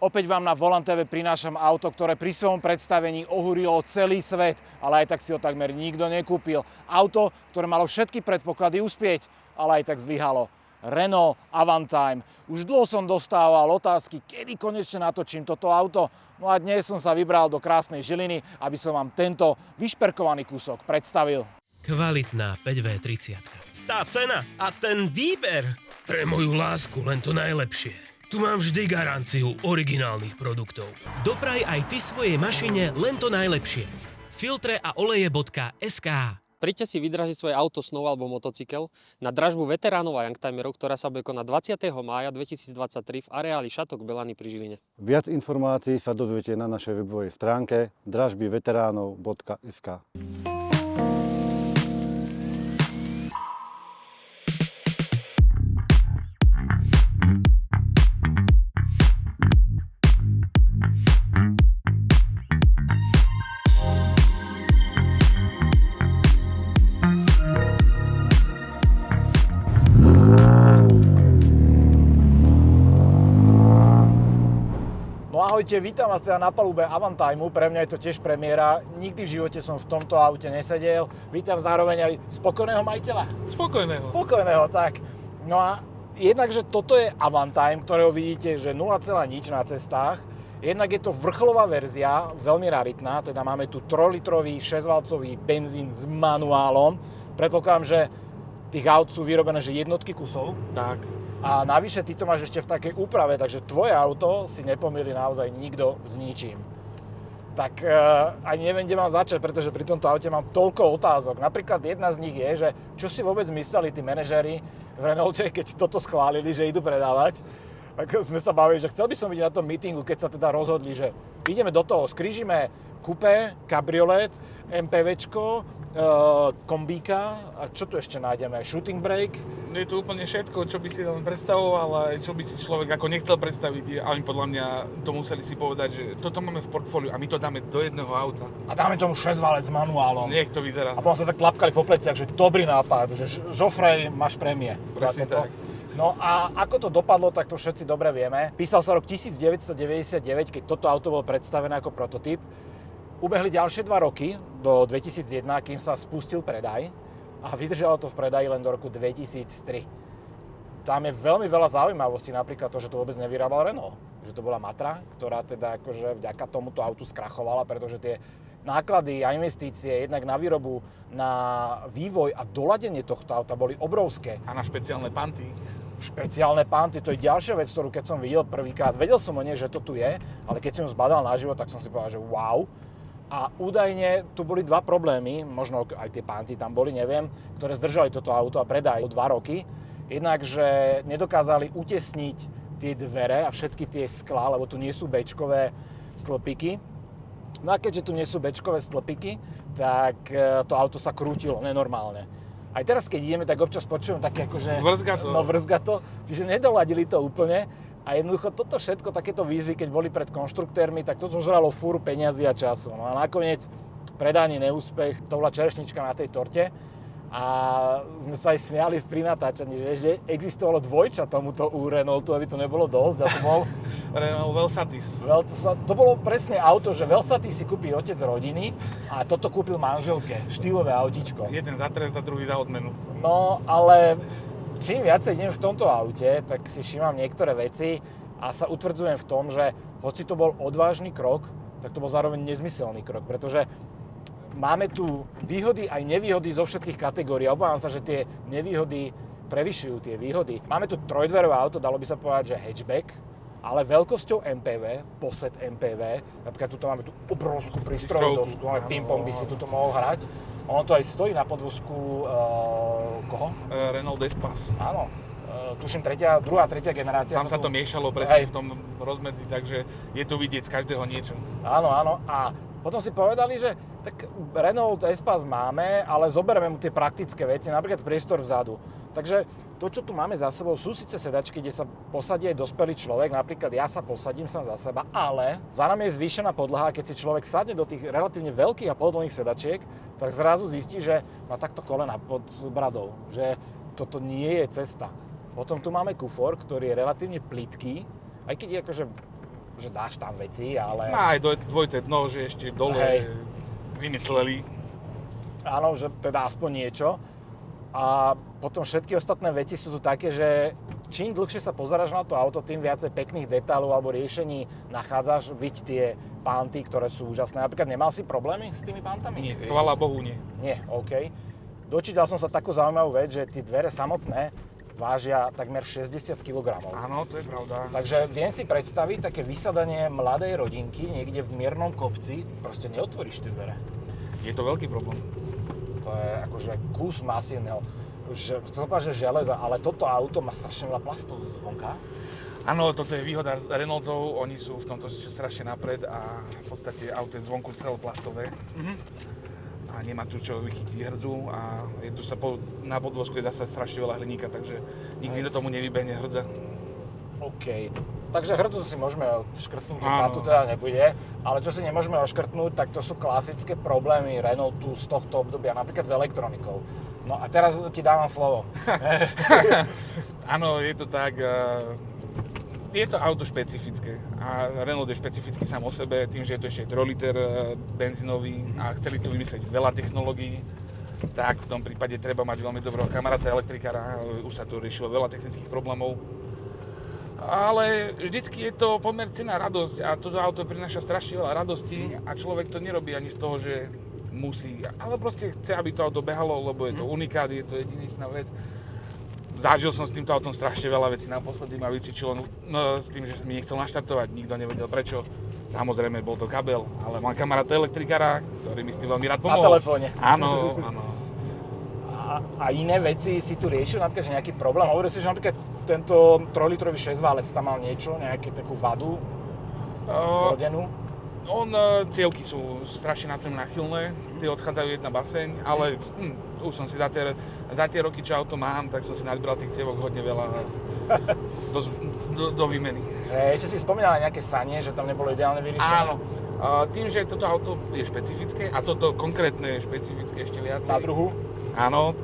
Opäť vám na Volant TV prinášam auto, ktoré pri svojom predstavení ohúrilo celý svet, ale aj tak si ho takmer nikto nekúpil. Auto, ktoré malo všetky predpoklady uspieť, ale aj tak zlyhalo. Renault Avantime. Už dlho som dostával otázky, kedy konečne natočím toto auto. No a dnes som sa vybral do krásnej Žiliny, aby som vám tento vyšperkovaný kúsok predstavil. Kvalitná 5V30. Tá cena a ten výber. Pre moju lásku len to najlepšie. Tu mám vždy garanciu originálnych produktov. Dopraj aj ty svojej mašine len to najlepšie. Filtre a oleje.sk. Príďte si vydražiť svoje auto, snov alebo motocykel na dražbu veteránov a youngtimerov, ktorá sa bude konať 20. mája 2023 v areáli Šatok Belany pri Žiline. Viac informácií sa dozviete na našej webovej stránke dražbyveteranov.sk. Ahojte, vítam vás teda na palube Avantimeu, pre mňa je to tiež premiéra, nikdy v živote som v tomto aute nesedel, vítam zároveň aj spokojného majiteľa. Spokojného, tak. No a jednak, že toto je Avantime, ktorého vidíte, že 0, nič na cestách, jednak je to vrcholová verzia, veľmi raritná, teda máme tu 3-litrový 6-valcový benzín s manuálom, predpokladám, že tých aut sú vyrobené, že jednotky kusov. Tak. A navyše ty to máš ešte v takej úprave, takže tvoje auto si nepomýli naozaj nikto s ničím. Tak ani neviem, kde mám začať, pretože pri tomto aute mám toľko otázok. Napríklad jedna z nich je, že čo si vôbec mysleli tí manažéri v Renaulte, keď toto schválili, že idú predávať. Tak sme sa bavili, že chcel by som byť na tom meetingu, keď sa teda rozhodli, že ideme do toho, skrížime kupé, kabriolet, MPVčko, kombíka a čo tu ešte nájdeme? Shooting brake? Je to úplne všetko, čo by si len predstavoval a čo by si človek ako nechcel predstaviť. A oni podľa mňa to museli si povedať, že toto máme v portfóliu a my to dáme do jedného auta. A dáme tomu 6-valec s manuálom. Nech to vyzerá. A potom sa tak klapkali po pleciach, že dobrý nápad, že Joffrey, máš prémie. Presne tak. No a ako to dopadlo, tak to všetci dobre vieme. Písal sa rok 1999, keď toto auto bolo predstavené ako prototyp. Ubehli ďalšie 2 roky, do 2001, kým sa spustil predaj a vydržalo to v predaji len do roku 2003. Tam je veľmi veľa zaujímavostí, napríklad to, že to vôbec nevyrábal Renault. Že to bola Matra, ktorá teda akože vďaka tomuto autu skrachovala, pretože tie náklady a investície jednak na výrobu, na vývoj a doladenie tohto auta boli obrovské. A na špeciálne panty. Špeciálne panty, to je ďalšia vec, ktorú keď som videl prvýkrát, vedel som o nej, že to tu je, ale keď som ju zbadal naživo, tak som si povedal, že wow. A údajne tu boli 2 problémy, možno aj tie panty tam boli, neviem, ktoré zdržali toto auto a predaj 2 roky. Jednak, že nedokázali utesniť tie dvere a všetky tie sklá, lebo tu nie sú B-čkové stĺpiky. No a keďže tu nie sú B-čkové stĺpiky, tak to auto sa krútilo nenormálne. Aj teraz, keď ideme, tak občas počujem také akože... Vrzga to. Čiže nedoladili to úplne. A jednoducho toto všetko, takéto výzvy, keď boli pred konštruktérmi, tak to zožralo fúru peňazí a času. No a nakoniec predajný neúspech, to bola čerešnička na tej torte. A sme sa aj smiali pri natáčaní, že existovalo dvojča tomuto u Renaultu, aby to nebolo dosť. A to bol Renault Velsatis. To bolo presne auto, že Velsatis si kúpi otec rodiny a toto kúpil manželke. Štýlové autíčko. Jeden za trest a druhý za odmenu. No, ale čím viacej idem v tomto aute, tak si všímam niektoré veci a sa utvrdzujem v tom, že hoci to bol odvážny krok, tak to bol zároveň nezmyselný krok, pretože máme tu výhody aj nevýhody zo všetkých kategórií. Obávam sa, že tie nevýhody prevyšujú tie výhody. Máme tu trojdverové auto, dalo by sa povedať, že hatchback, ale veľkosťou MPV, Posset MPV, napríklad tuto máme tú obrovskú prístrojovú dosku, ale ping-pong by si tuto mohol hrať. Ono to aj stojí na podvozku koho? Renault Despas. Áno, tuším druhá, tretia generácia. Tam sa to miešalo presne v tom rozmedzi, takže je tu vidieť z každého niečo. Áno, a potom si povedali, že tak Renault Espace máme, ale zoberieme mu tie praktické veci, napríklad priestor vzadu. Takže to, čo tu máme za sebou, sú síce sedačky, kde sa posadí aj dospelý človek, napríklad ja sa posadím sám za seba, ale za nami je zvýšená podlaha, keď si človek sadne do tých relatívne veľkých a pohodlných sedačiek, tak zrazu zistí, že má takto kolena pod bradou, že toto nie je cesta. Potom tu máme kufor, ktorý je relatívne plytký, aj keď je akože že dáš tam veci, ale... Má aj dvojité dno, že ešte dole Hej. vymysleli. Áno, že teda aspoň niečo. A potom všetky ostatné veci sú tu také, že čím dlhšie sa pozeráš na to auto, tým viacej pekných detailov alebo riešení nachádzaš, viď tie panty, ktoré sú úžasné. Napríklad nemal si problémy s tými pantami? Nie, chvála Bohu, nie. Nie, OK. Dočítal som sa takú zaujímavú vec, že tie dvere samotné vážia takmer 60 kg. Áno, to je pravda. Takže viem si predstaviť také vysadanie mladej rodinky niekde v miernom kopci, proste neotvoríš tie dvere. Je to veľký problém. To je akože kus masívneho, chcem povedať, že železa, ale toto auto má strašne veľa plastov zvonka. Áno, toto je výhoda Renaultov, oni sú v tomto strašne napred a v podstate auto je zvonku celoplastové. A nemá tu čo vychytiť hrdzu a je tu na podvozku je zase strašne veľa hliníka, takže nikdy do tomu nevybehne hrdza. OK. Takže hrdzu si môžeme odškrtnúť, že Áno. táto teda nebude, ale čo si nemôžeme odškrtnúť, tak to sú klasické problémy Renaultu z tohto obdobia, napríklad s elektronikou. No a teraz ti dávam slovo. Áno, je to tak. Je to auto špecifické a Renault je špecifický sám o sebe tým, že je to ešte 3 liter benzínový a chceli tu vymyslieť veľa technológií, tak v tom prípade treba mať veľmi dobrého kamaráta elektrikára, už sa tu riešilo veľa technických problémov. Ale vždycky je to pomercená radosť a toto auto prináša strašne veľa radosti a človek to nerobí ani z toho, že musí, ale proste chce, aby to auto behalo, lebo je to unikát, je to jedinečná vec. Zažil som s týmto autom strašne veľa vecí, naposledy ma vycvičilo s tým, že mi nechcel naštartovať, nikto nevedel prečo. Samozrejme, bol to kabel, ale mám kamaráta elektrikára, ktorý mi s tým veľmi rád pomohol. Na telefóne. Áno, áno. A iné veci si tu riešil, napríklad, že nejaký problém? Hovoril si, že napríklad tento 3-litrový 6-válec tam mal niečo, nejakú takú vadu zrodenú? Cievky sú strašne na tom nachylné, tie odchádzajú jedna baseň, ale už som si za tie roky, čo auto mám, tak som si nadbral tých cievok hodne veľa do výmeny. Ešte si spomínal nejaké sanie, že tam nebolo ideálne vyriešené? Áno, tým, že toto auto je špecifické a toto konkrétne je špecifické ešte viacej. Na druhu? Áno.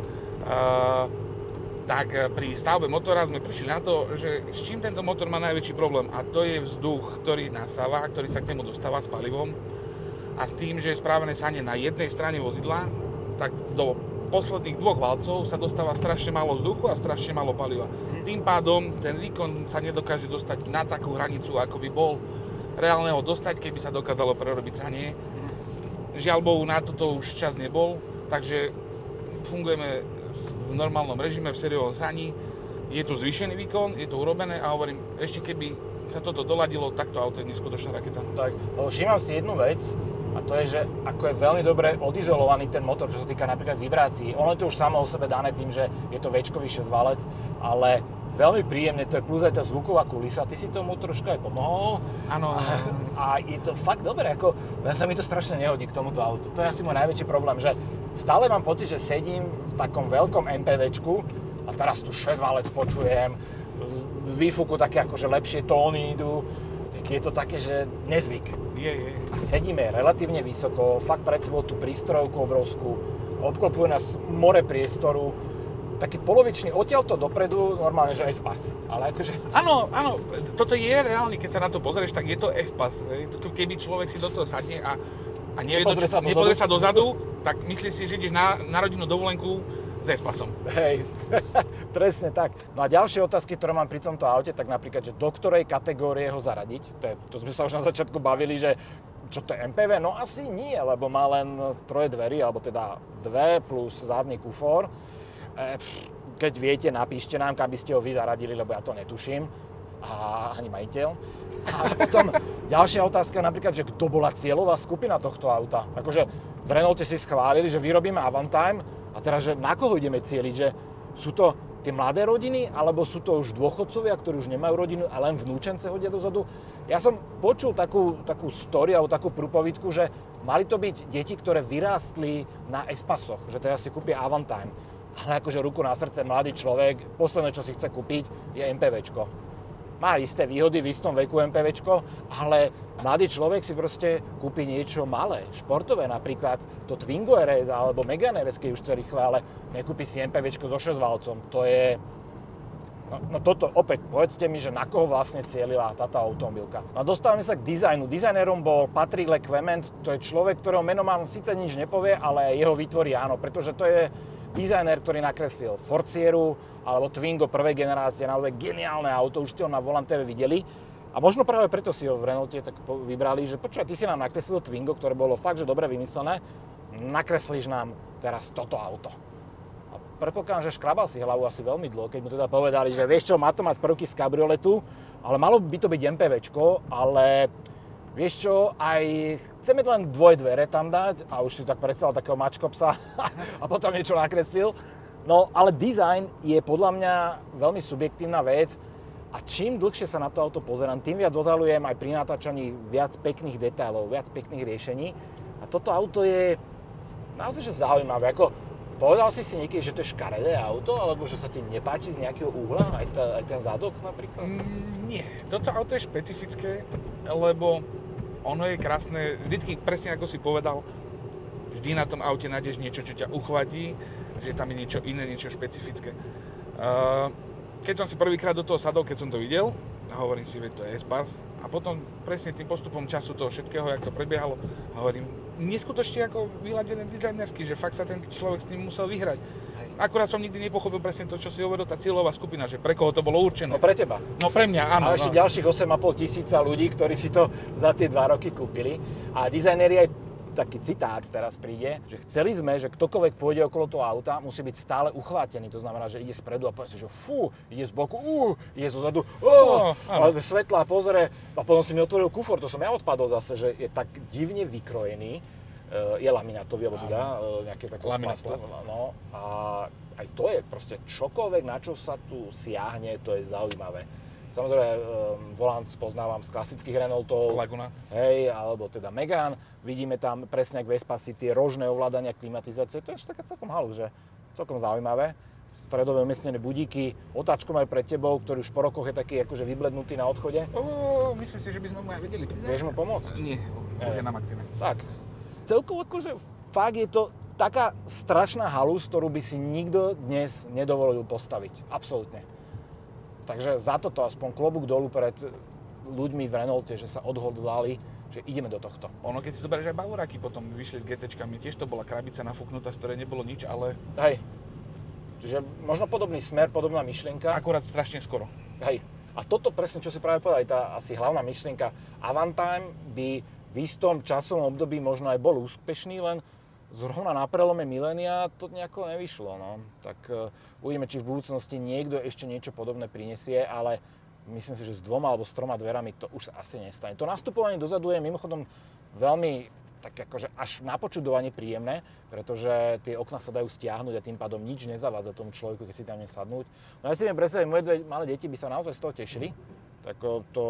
Tak pri stavbe motora sme prišli na to, že s čím tento motor má najväčší problém a to je vzduch, ktorý nasáva, ktorý sa k nemu dostáva s palivom a s tým, že je správené sanie na jednej strane vozidla, tak do posledných 2 valcov sa dostáva strašne málo vzduchu a strašne málo paliva. Tým pádom ten výkon sa nedokáže dostať na takú hranicu, ako by bol reálneho dostať, keby sa dokázalo prerobiť sanie. Žiaľ Bohu, na toto už čas nebol, takže fungujeme v normálnom režime, v sériovom saní. Je tu zvýšený výkon, je to urobené a hovorím, ešte keby sa toto doladilo, tak to auto je neskutočná raketa. Tak, všímam si jednu vec a to je, že ako je veľmi dobre odizolovaný ten motor, čo sa týka napríklad vibrácií. Ono je to už samo o sebe dané tým, že je to V-čkový 6-válec, ale veľmi príjemne, to je plus aj tá zvuková kulisa. Ty si tomu troška aj pomohol. Áno. A je to fakt dobré, ako len sa mi to strašne nehodí k tomuto autu. To je asi môj najväčší problém, že stále mám pocit, že sedím v takom veľkom MPVčku a teraz tu 6-válec počujem, z výfuku také akože lepšie tóny idú, tak je to také, že nezvyk. Je. A sedíme relatívne vysoko, fakt pred sebou tú prístrojovku obrovskú, obklopuje nás more priestoru, taký polovičný odtiaľto dopredu, normálne, že S-Pass, ale akože... Áno, toto je reálne, keď sa na to pozrieš, tak je to S-Pass. Keby človek si do toho sadne a nepozrie sa dozadu, tak myslí si, že ideš na rodinnú dovolenku s S-Passom. Hej, presne tak. No a ďalšie otázky, ktoré mám pri tomto aute, tak napríklad, že do ktorej kategórie ho zaradiť? To sme sa už na začiatku bavili, že čo to je MPV? No asi nie, lebo má len 3 dverí, alebo teda 2 plus zadný kufor. Keď viete, napíšte nám, kam by ste ho vy zaradili, lebo ja to netuším. A ani majiteľ. A potom ďalšia otázka napríklad, že kto bola cieľová skupina tohto auta. Akože v Renaulte si schválili, že vyrobíme Avantime a teraz, že na koho ideme cieliť, že sú to tie mladé rodiny, alebo sú to už dôchodcovia, ktorí už nemajú rodinu a len vnúčence hodia dozadu. Ja som počul takú story alebo takú prúpovidku, že mali to byť deti, ktoré vyrástli na S-Passoch, že teraz si kúpia Avantime. Ale akože ruku na srdce, mladý človek, posledné, čo si chce kúpiť, je MPVčko. Má isté výhody v istom veku MPVčko, ale mladý človek si proste kúpi niečo malé, športové, napríklad to Twingo RS alebo Megane RS, keď už chce rýchle, ale nekúpi si MPVčko so 6-válcom. To je No toto, opäť, povedzte mi, že na koho vlastne cielila táto automobilka. No a dostávame sa k dizajnu. Dizajnérom bol Patrick Lecquement, to je človek, ktorého meno vám síce nič nepovie, ale jeho výtvory áno, pretože to je dizajner, ktorý nakreslil Forcieru alebo Twingo prvej generácie, naozaj geniálne auto, už ste ho na volante videli. A možno práve preto si ho v Renaulte tak vybrali, že počúvaj, ty si nám nakreslil Twingo, ktoré bolo fakt, že dobre vymyslené, nakreslíš nám teraz toto auto. Predpokladám, že škrabal si hlavu asi veľmi dlho, keď mu teda povedali, že vieš čo, má to mať prvky z kabrioletu, ale malo by to byť MPVčko, ale vieš čo, aj chceme len dvoje dvere tam dať a už si tak predstavil takého mačkopsa a potom niečo nakreslil. No, ale dizajn je podľa mňa veľmi subjektívna vec a čím dlhšie sa na to auto pozerám, tým viac odhalujem aj pri natáčaní viac pekných detailov, viac pekných riešení. A toto auto je naozaj že zaujímavé. Povedal si niekedy, že to je škaredé auto, alebo že sa ti nepáči z nejakého uhla, aj ten zadok napríklad? Nie, toto auto je špecifické, lebo ono je krásne, vždycky presne ako si povedal, vždy na tom aute nájdeš niečo, čo ťa uchvatí, že tam je niečo iné, niečo špecifické. Keď som si prvýkrát do toho sadol, keď som to videl, hovorím si, veď to je Espace, a potom presne tým postupom času toho všetkého, jak to prebiehalo, hovorím, neskutočne ako vyladené dizajnersky, že fakt sa ten človek s tým musel vyhrať. Akurát som nikdy nepochopil presne to, čo si hovoril, tá cieľová skupina, že pre koho to bolo určené. No pre teba. No pre mňa, áno. A ešte ďalších 8,5 tisíca ľudí, ktorí si to za tie 2 roky kúpili. A dizajneri aj taký citát teraz príde, že chceli sme, že ktokoľvek pôjde okolo toho auta, musí byť stále uchvátený. To znamená, že ide spredu a povie si, že fú, ide z boku, ide zo zadu, ale svetlá pozrie a potom si mi otvoril kufor, to som ja odpadol zase, že je tak divne vykrojený. Je laminátový, alebo teda nejaké také plast. No a aj to je proste čokoľvek, na čo sa tu siahne, to je zaujímavé. Samozrejme, volant spoznávam z klasických Renaultov. Laguna. Hej, alebo teda Megane. Vidíme tam presne ako Vespasy tie rožné ovládania klimatizácie. To je ešte taká celkom halus, že celkom zaujímavé. Stredové umiestnené budíky, otáčko majú pred tebou, ktorý už po rokoch je taký akože vyblednutý na odchode. Myslím si, že by sme mu aj vedeli pridať. Vieš mu pomôcť? Nie, už je na maxime. Tak. Celkovo akože fakt je to taká strašná halus, ktorú by si nikto dnes nedovolil postaviť. Absolútne. Takže za toto aspoň klobúk dolu pred ľuďmi v Renaulte, že sa odhodlali, že ideme do tohto. Ono, keď si zoberieš aj Bavoráky potom vyšli s GTčkami, tiež to bola krabica nafúknutá, z ktorej nebolo nič, ale... Hej. Čiže možno podobný smer, podobná myšlienka. Akurát strašne skoro. Hej. A toto presne, čo si práve povedal, tá asi hlavná myšlienka. Avantime by v istom časovom období možno aj bol úspešný, len zrovna na prelome milénia to nejako nevyšlo. No. Tak uvidíme, či v budúcnosti niekto ešte niečo podobné prinesie, ale myslím si, že s 2 alebo s 3 dverami to už sa asi nestane. To nastupovanie dozadu je mimochodom veľmi tak akože až na počudovanie príjemné, pretože tie okná sa dajú stiahnuť a tým pádom nič nezavádza tomu človeku, keď si tam nesadnúť. No ja si viem predstaviť, moje 2 malé deti by sa naozaj z toho tešili, tak to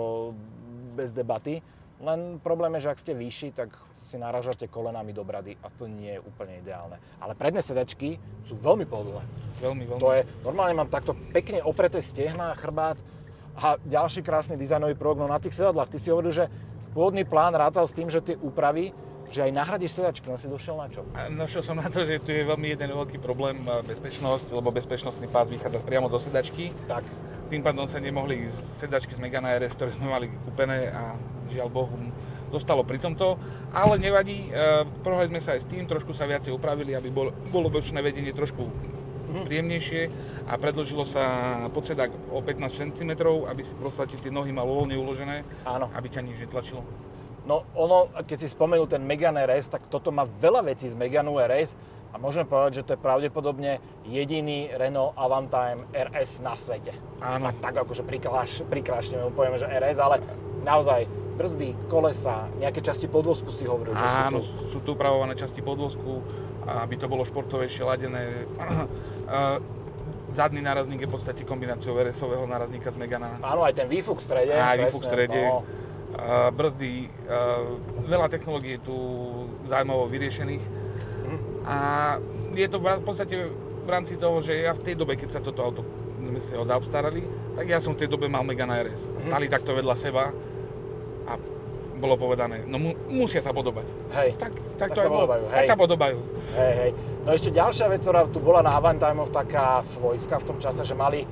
bez debaty. Len problém je, že ak ste vyšší, tak si narážate kolenami do brady a to nie je úplne ideálne. Ale predné sedačky sú veľmi pohodlné. Veľmi. To je, normálne mám takto pekne opreté stehná, chrbát a ďalší krásny dizajnový prvok. No na tých sedadlách, ty si hovoril, že pôvodný plán rátal s tým, že tie úpravy, že aj nahradíš sedačky, no si došiel na čo? Našiel som na to, že tu je veľmi jeden veľký problém, bezpečnosť, lebo bezpečnostný pás vychádza priamo zo sedačky. Tak. Tým pádom sa nemohli sedačky z Megane RS, ktoré sme mali kúpené a žiaľ Bohu zostalo pri tomto. Ale nevadí, prohali sme sa aj s tým, trošku sa viacej upravili, aby bolo bočné vedenie trošku príjemnejšie a predĺžilo sa podsedák o 15 cm, aby si proste tie nohy mal voľne uložené, Áno. aby ťa nič netlačilo. No ono, keď si spomenul ten Megane RS, tak toto má veľa vecí z Meganu RS a môžeme povedať, že to je pravdepodobne jediný Renault Avantime RS na svete. Áno. Tak akože prikrášne mu povieme, že RS, ale naozaj brzdy, kolesa, nejaké časti podvozku si hovoril. Áno, sú tu upravované časti podvozku, aby to bolo športovejšie ladené. Zadný nárazník je v podstate kombináciou RS-ového nárazníka z Megana. Áno, aj ten výfuk v strede. Aj presne, výfuk v strede. No. Brzdy, veľa technológií je tu zaujímavo vyriešených. A je to v podstate v rámci toho, že ja v tej dobe, keď sa toto auto ho zaobstarali, tak ja som v tej dobe mal Megane RS. Stali takto vedľa seba a bolo povedané, no musia sa podobať. Hej, Tak to aj bolo. hej. Tak sa podobajú. Hej. No ešte ďalšia vec, ktorá tu bola na Avantimeoch taká svojská v tom čase, že mali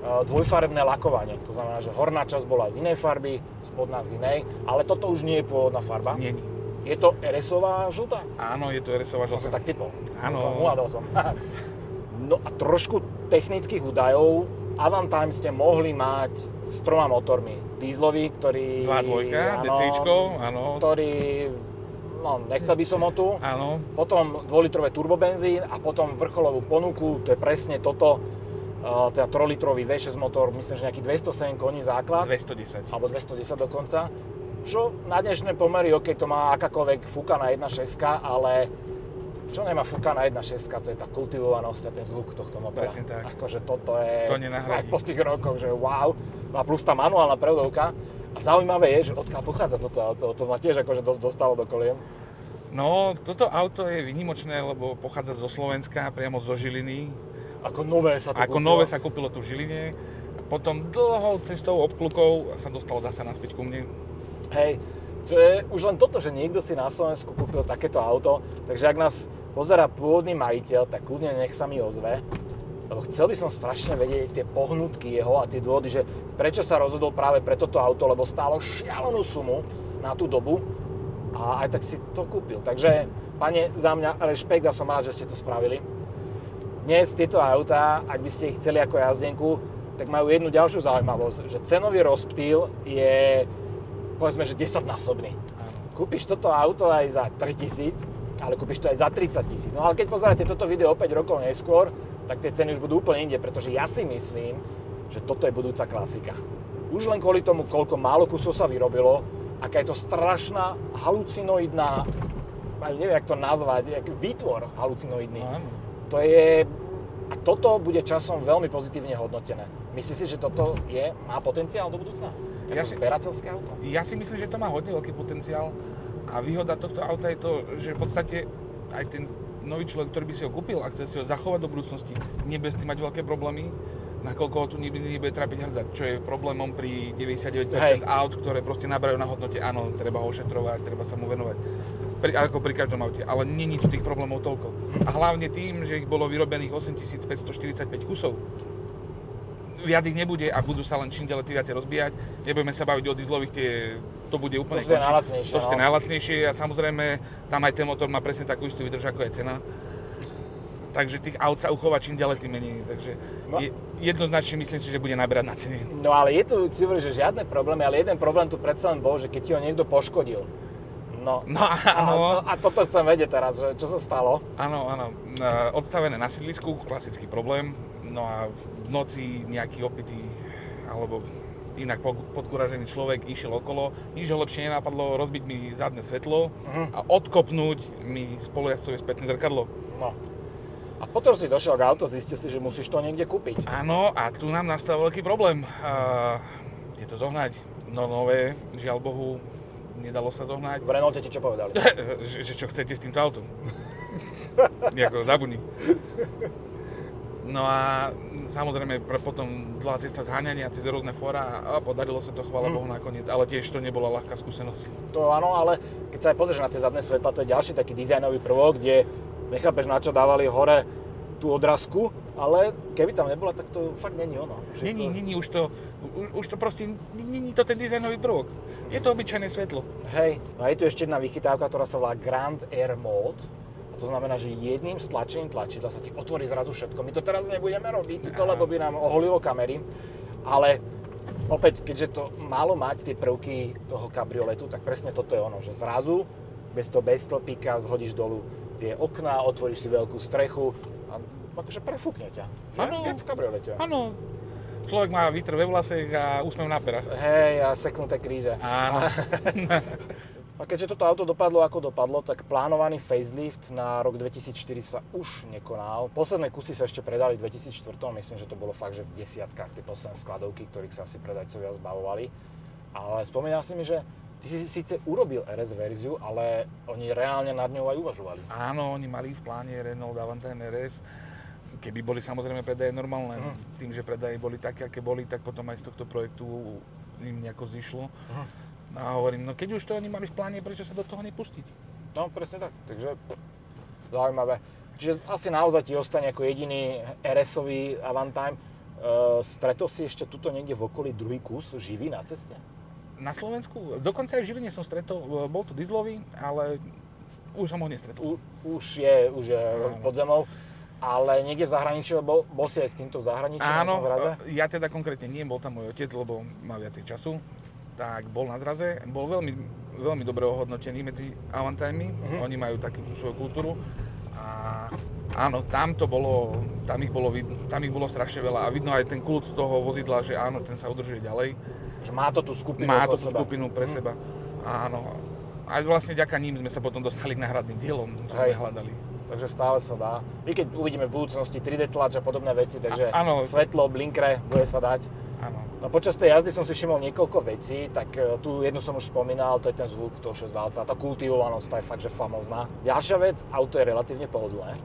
dvojfarebné lakovanie. To znamená, že horná časť bola z inej farby, spodná z inej, ale toto už nie je pôvodná farba. Nie. Je to RS-ová žltá? Áno, je to RS-ová To som žltá. tak typol. Áno. Uhádol som. No a trošku technických údajov. Avantime ste mohli mať s 3 motormi. Dieselový, ktorý... 2.2, DCčko, áno. Ktorý... No, nechcel by som ho tu. Áno. Potom 2-litrové turbobenzín a potom vrcholovú ponuku, to je presne toto, teda 3-litrový V6 motor, myslím, že nejaký 207 koní základ. 210. Alebo 210 dokonca. Čo na dnešné pomery, OK, to má akákoľvek fúkaná 1.6, ale čo nemá fúkaná 1.6, to je tá kultivovanosť a ten zvuk tohto motora. Presne tak. Akože toto je... To nenahradí. Aj po tých rokoch, že wow. A plus tá manuálna prevodovka. A zaujímavé je, že odkiaľ pochádza toto auto. To ma tiež akože dosť dostalo do kolien. No, toto auto je výnimočné, lebo pochádza zo Slovenska, priamo zo Žiliny. Ako nové sa to Ako kúpilo. nové sa kúpilo tu v Žiline. Potom dlhou cestou obklukou sa dostalo zase naspäť ku mne. Hej, čo je už len toto, že niekto si na Slovensku kúpil takéto auto. Takže ak nás pozerá pôvodný majiteľ, tak kľudne nech sa mi ozve. Lebo chcel by som strašne vedieť tie pohnutky jeho a tie dôvody, že prečo sa rozhodol práve pre toto auto, lebo stálo šialenú sumu na tú dobu a aj tak si to kúpil. Takže, pane, za mňa rešpekt a som rád, že ste to spravili. Dnes tieto autá, ak by ste ich chceli ako jazdenku, tak majú jednu ďalšiu zaujímavosť, že cenový rozptýl je, povedzme, že 10-násobný. Kúpiš toto auto aj za 3 000, ale kúpiš to aj za 30 000. No ale keď pozeráte toto video o 5 rokov neskôr, tak tie ceny už budú úplne inde, pretože ja si myslím, že toto je budúca klasika. Už len kvôli tomu, koľko málo kusov sa vyrobilo, aká je to strašná halucinoidná, ani neviem, jak to nazvať, výtvor halucinoidný. Áno. To je... A toto bude časom veľmi pozitívne hodnotené. Myslíš si, že toto má potenciál do budúcna? Ja Ako si- zberateľské auto? Ja si myslím, že to má hodne veľký potenciál a výhoda tohto auta je to, že v podstate aj ten nový človek, ktorý by si ho kúpil a chce si ho zachovať do budúcnosti, nebude s tým mať veľké problémy, nakoľko ho tu nebude trápiť hrdzať, čo je problémom pri 99% aut, ktoré proste naberajú na hodnote. Áno, treba ho ošetrovať, treba sa mu venovať, ako pri každom aute, ale není tu tých problémov toľko. A hlavne tým, že ich bolo vyrobených 8545 kusov. Viac ich nebude a budú sa len čím ďalej viacej rozbíjať. Nebudeme sa baviť o dieselových, to bude úplne To sú tie najlacnejšie, To sú tie no. najlacnejšie a samozrejme tam aj ten motor má presne takú istú výdrž, ako je cena. Takže tých aut sa uchová čím ďalej tým menej. Takže No. jednoznačne myslím si, že bude naberať na cene. No ale je tu, si hovoríš, že žiadne problémy, ale jeden problém tu predsa len bol, že keď ti ho niekto poškodil. No, No áno. a toto chcem vedieť teraz, že čo sa stalo. Áno. Odstavené na sídlisku, klasický problém. No a v noci nejaký opitý alebo inak podkúražený človek išiel okolo. Nič ho lepšie nenapadlo rozbiť mi zadné svetlo a odkopnúť mi spolujazdcové spätné zrkadlo. No. A potom si došiel k auto, zistil si, že musíš to niekde kúpiť. Áno, a tu nám nastal veľký problém. Kde to zohnať? No nové, žiaľ Bohu, nedalo sa zohnať. V Renaulte ti čo povedali? že čo chcete s týmto autom? Nejako zabudni. No a samozrejme potom dlhá cesta zháňania cez rôzne fóra a podarilo sa to, chvála Bohu, nakoniec. Ale tiež to nebola ľahká skúsenosť. To áno, ale keď sa aj pozrieš na tie zadné svetla, to je ďalší taký dizajnový prvok, kde nechápeš, na čo dávali hore tú odrazku, ale keby tam nebola, tak to fakt není ono. Že Není, už to proste, není to ten dizajnový prvok. Je to obyčajné svetlo. Hej, no a je tu ešte jedna vychytávka, ktorá sa volá Grand Air Mode. A to znamená, že jedným stlačením tlačidla sa ti otvorí zrazu všetko. My to teraz nebudeme robiť, lebo by nám oholilo kamery. Ale opäť, keďže to malo mať tie prvky toho kabrioletu, tak presne toto je ono, že zrazu bez toho beztlpíka zhodíš dolu tie okná, otvoríš si veľkú strechu a akože prefúkne ťa. Že? Áno. Jak v kabriolete. Áno, človek má vítr ve vlasech a úsmev na perách. Hej, a seknuté kríže. Áno. A keďže toto auto dopadlo ako dopadlo, tak plánovaný facelift na rok 2004 sa už nekonal. Posledné kusy sa ešte predali v 2004, myslím, že to bolo fakt, že v desiatkách tie posledné skladovky, ktorých sa asi predajcovia zbavovali. Ale spomínal si mi, že ty si síce urobil RS verziu, ale oni reálne nad ňou aj uvažovali. Áno, oni mali v pláne Renault Avantime RS. Keby boli samozrejme predaje normálne, tým, že predaje boli také, aké boli, tak potom aj z tohto projektu im nejako zišlo. A hovorím, no keď už to oni mali v pláne, prečo sa do toho nepustiť? No, presne tak. Takže zaujímavé. Čiže asi naozaj ti ostane ako jediný RS-ový Avantime. Stretol si ešte tuto niekde v okolí druhý kus živý na ceste? Na Slovensku, dokonca aj v Žiline som stretol, bol to dieselový, ale už som ho nestretol. Už je pod zemou, ale niekde v zahraničí, lebo bol si aj s týmto v zahraničí Áno, na zraze? ja teda konkrétne nie, bol tam môj otec, lebo má viacej času, tak bol na zraze, bol veľmi, veľmi dobre ohodnotený medzi Avantime, oni majú takú svoju kultúru a áno, tam ich bolo strašne veľa a vidno aj ten kult toho vozidla, že áno, ten sa udržuje ďalej. Že má to tú skupinu Má to okolo tú seba. skupinu pre seba, áno. Aj vlastne vďaka ním sme sa potom dostali k náhradným dielom, čo sme hľadali. Takže stále sa dá. I keď uvidíme v budúcnosti 3D tlač a podobné veci, takže áno. svetlo, blinkre, bude sa dať. Áno. No počas tej jazdy som si všimol niekoľko vecí, tak tu jednu som už spomínal, to je ten zvuk toho 6-válca, tá kultivovanosť, tá je fakt, že famózna. Ďalšia vec, auto je relatívne pohodlné.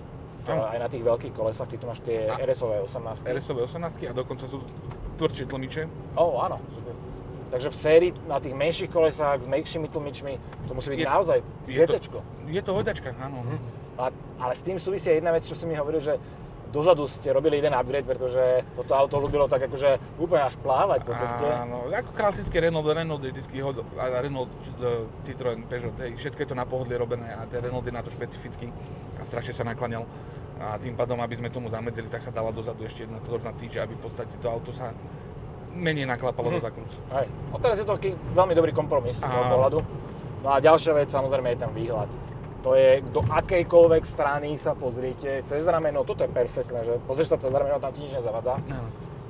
Aj na tých veľkých kolesách, ty tu máš tie RS-ové 18. RS-ové 18 a dokonca sú tvrdšie tlmiče. Áno, super. Takže v sérii na tých menších kolesách s menšími tlmičmi, to musí byť naozaj GTčko. Je to hoďačka, áno. Ale s tým súvisí jedna vec, čo si mi hovoril, že dozadu ste robili jeden upgrade, pretože toto auto ľúbilo tak akože úplne až plávať po ceste. Áno, ako klasický Renault je vždycky Renault, Citroën, Peugeot, všetko je to na pohodlie robené a ten Renault je na to špecifický a strašne sa nakláňal. A tým pádom, aby sme tomu zamedzili, tak sa dala dozadu ešte jedna torná tyč, aby v podstate to auto sa menej naklápalo do zakrút. Hej. No teraz je to taký veľmi dobrý kompromis z toho pohľadu. No a ďalšia vec, samozrejme, je ten výhľad. To je, do akejkoľvek strany sa pozriete, cez rameno, toto je perfektné, že pozrieš sa cez rameno, tam ti nič nezavadza.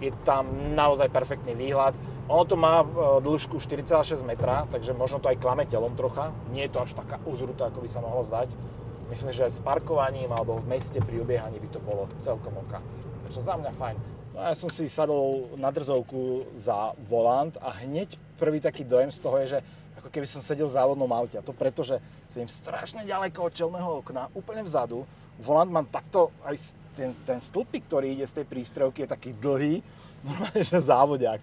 Je tam naozaj perfektný výhľad. Ono to má dĺžku 4,6 metra, takže možno to aj klame telom trocha. Nie je to až taká uzrutá, ako by sa mohlo zdať. Myslím, že aj s parkovaním alebo v meste pri obiehaní by to bolo celkom oka. Takže za mňa fajn. No ja som si sadol na drzovku za volant a hneď prvý taký dojem z toho je, že ako keby som sedel v závodnom aute. A to preto, že sedím strašne ďaleko od čelného okna, úplne vzadu. Volant mám takto, aj ten stĺpik, ktorý ide z tej prístrojky, je taký dlhý, normálne, že závodiak.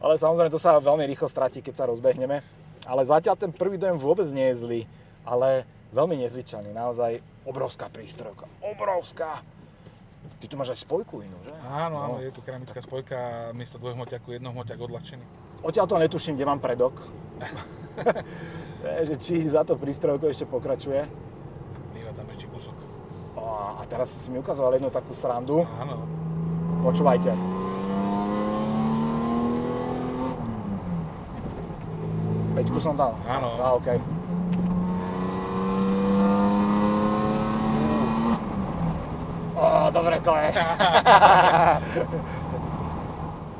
Ale samozrejme, to sa veľmi rýchlo stratí, keď sa rozbehneme. Ale zatiaľ ten prvý dojem vôbec nie je zlý, ale veľmi nezvyčajný. Naozaj obrovská prístrojka. Obrovská! Ty tu máš aj spojku inú, že? Áno, je tu keramická spojka a miesto dvojhmoťaku jednohmoťak odľahčený. Odtiaľ to netuším, kde mám predok. Že či za to prístrojkou ešte pokračuje. Býva tam ešte kúsok. A teraz si mi ukazoval jednu takú srandu. Áno. Počúvajte. Peťku som dal. Áno. OK. Dobre to je.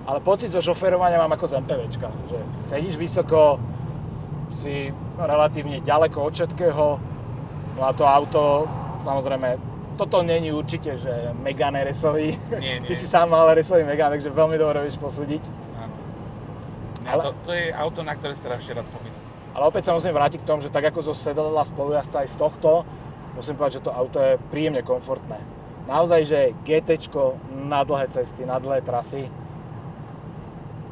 Ale pocit zo šoférovania mám ako z MPVčka, že sedíš vysoko, si relatívne ďaleko od všetkého, no a to auto, samozrejme, toto není určite, že Megane RS-ový. Nie. Ty si sám mal RS-ový Megane, takže veľmi dobre vieš posúdiť. Áno. Ale... To je auto, na ktoré strašne rád spomínam. Ale opäť sa musím vrátiť k tomu, že tak ako zo sedadla spolujazca aj z tohto, musím povedať, že to auto je príjemne komfortné. Naozaj, že GTčko na dlhé cesty, na dlhé trasy,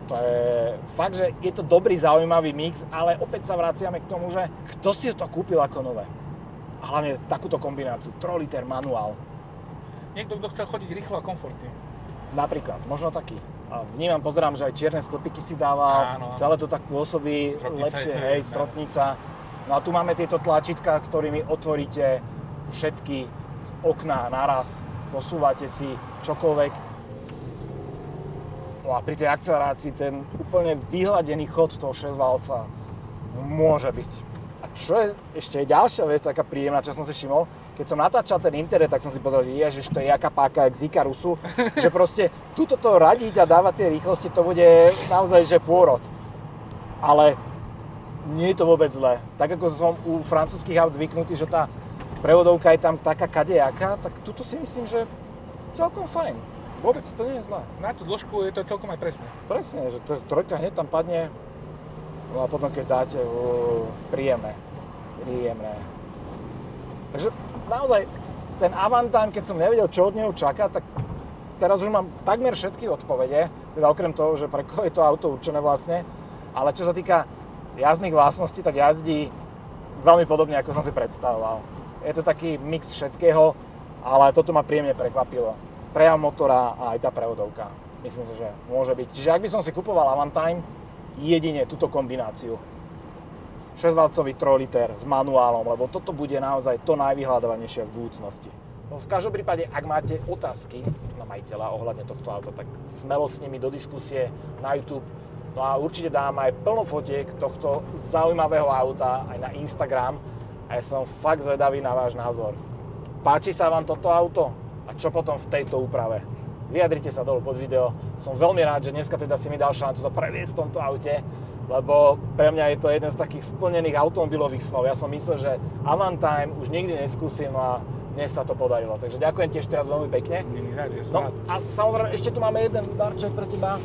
to je fakt, že je to dobrý, zaujímavý mix, ale opäť sa vraciame k tomu, že kto si to kúpil ako nové? A hlavne takúto kombináciu, 3 liter manuál. Niekto, kto chcel chodiť rýchlo a komfortne. Napríklad, možno taký. A vnímam, pozerám, že aj čierne stĺpiky si dával, Áno. celé to tak pôsobí Stropnica lepšie, je, hej, áno. stropnica. No a tu máme tieto tlačítka, s ktorými otvoríte všetky okná naraz, posúvate si čokoľvek. No a pri tej akcelerácii ten úplne vyhladený chod toho 6-válca môže byť. A čo je ešte ďalšia vec, taká príjemná, čo som si všimol, keď som natáčal ten internet, tak som si povedal, že ježiš, to je jaká páka, jak z Ikarusu, že proste túto to radiť a dávať tie rýchlosti, to bude naozaj, že pôrod. Ale nie je to vôbec zlé. Tak ako som u francúzskych aut zvyknutý, že tá prevodovka je tam taká kadejaká, tak tuto si myslím, že celkom fajn. Vôbec to nie je zlé. Na tú dĺžku je to celkom aj presné. Presne, že to trojka hneď tam padne, no a potom keď dáte, príjemné. Takže naozaj, ten Avantime, keď som nevedel, čo od neho čaká, tak teraz už mám takmer všetky odpovede, teda okrem toho, že pre koho je to auto určené vlastne, ale čo sa týka jazdných vlastností, tak jazdí veľmi podobne, ako som si predstavoval. Je to taký mix všetkého, ale toto ma príjemne prekvapilo. Prejav motora a aj tá prevodovka. Myslím si, že môže byť. Čiže ak by som si kupoval Avantime, jedine túto kombináciu. 6-valcový 3 liter s manuálom, lebo toto bude naozaj to najvyhľadávanejšie v budúcnosti. No v každom prípade, ak máte otázky na majiteľa ohľadne tohto auta, tak smelo s nimi do diskusie na YouTube. No a určite dám aj plno fotiek tohto zaujímavého auta aj na Instagram. A ja som fakt zvedavý na váš názor. Páči sa vám toto auto? A čo potom v tejto úprave? Vyjadrite sa dolu pod video. Som veľmi rád, že dneska teda si mi dal šancu sa previesť v tomto aute, lebo pre mňa je to jeden z takých splnených automobilových snov. Ja som myslel, že Avantime už nikdy neskúsim, no a dnes sa to podarilo. Takže ďakujem ti ešte raz veľmi pekne. Není rád, že som No rád. a samozrejme ešte tu máme jeden darček pre teba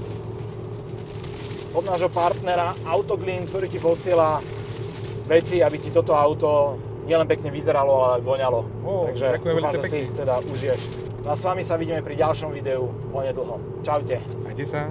od nášho partnera Autoglin, ktorý ti posiela veci, aby ti toto auto nielen pekne vyzeralo, ale aj voňalo. Takže ďakujem dúfam, veľmi že si pekne. teda užiješ. No a s vami sa vidíme pri ďalšom videu onedlho. Čaute. Majte sa.